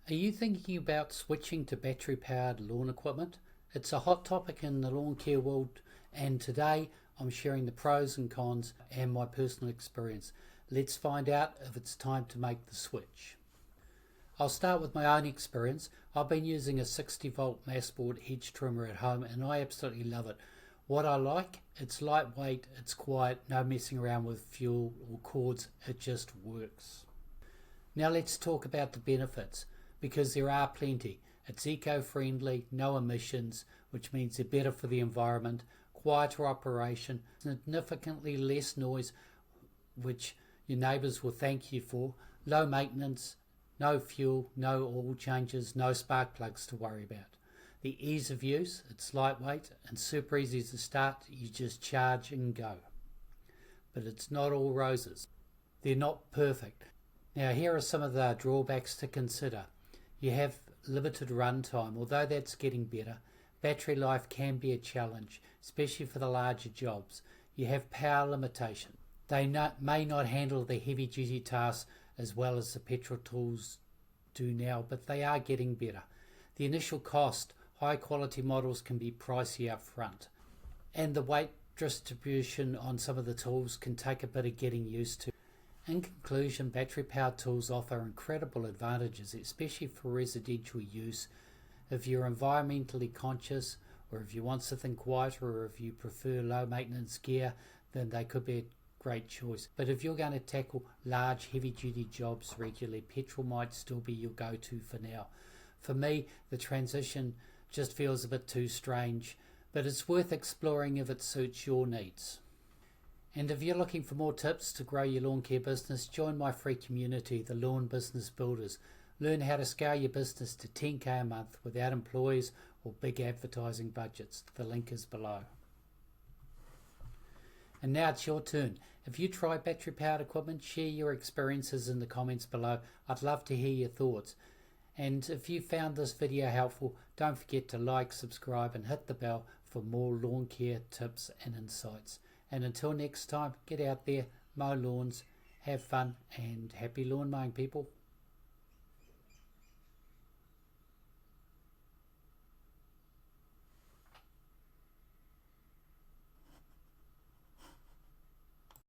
Are you thinking about switching to battery-powered lawn equipment? It's a hot topic in the lawn care world, and today I'm sharing the pros and cons and my personal experience. Let's find out if it's time to make the switch. I'll start with my own experience. I've been using a 60 volt mass board hedge trimmer at home and I absolutely love it. What I like, it's lightweight, it's quiet, no messing around with fuel or cords, it just works. Now let's talk about the benefits, because there are plenty. It's eco-friendly, no emissions, which means they're better for the environment, quieter operation, significantly less noise, which your neighbours will thank you for, low maintenance, no fuel, no oil changes, no spark plugs to worry about. The ease of use, it's lightweight and super easy to start, you just charge and go. But it's not all roses. They're not perfect. Now here are some of the drawbacks to consider. You have limited runtime, although that's getting better. Battery life can be a challenge, especially for the larger jobs. You have power limitation. They may not handle the heavy duty tasks as well as the petrol tools do now, but they are getting better. The initial cost, high quality models can be pricey up front. And the weight distribution on some of the tools can take a bit of getting used to. In conclusion, battery-powered tools offer incredible advantages, especially for residential use. If you're environmentally conscious, or if you want something quieter, or if you prefer low-maintenance gear, then they could be a great choice. But if you're going to tackle large, heavy-duty jobs regularly, petrol might still be your go-to for now. For me, the transition just feels a bit too strange, but it's worth exploring if it suits your needs. And if you're looking for more tips to grow your lawn care business, join my free community, the Lawn Business Builders. Learn how to scale your business to 10k a month without employees or big advertising budgets. The link is below. And now it's your turn. If you try battery powered equipment, share your experiences in the comments below. I'd love to hear your thoughts. And if you found this video helpful, don't forget to like, subscribe and hit the bell for more lawn care tips and insights. And until next time, get out there, mow lawns, have fun, and happy lawn mowing, people.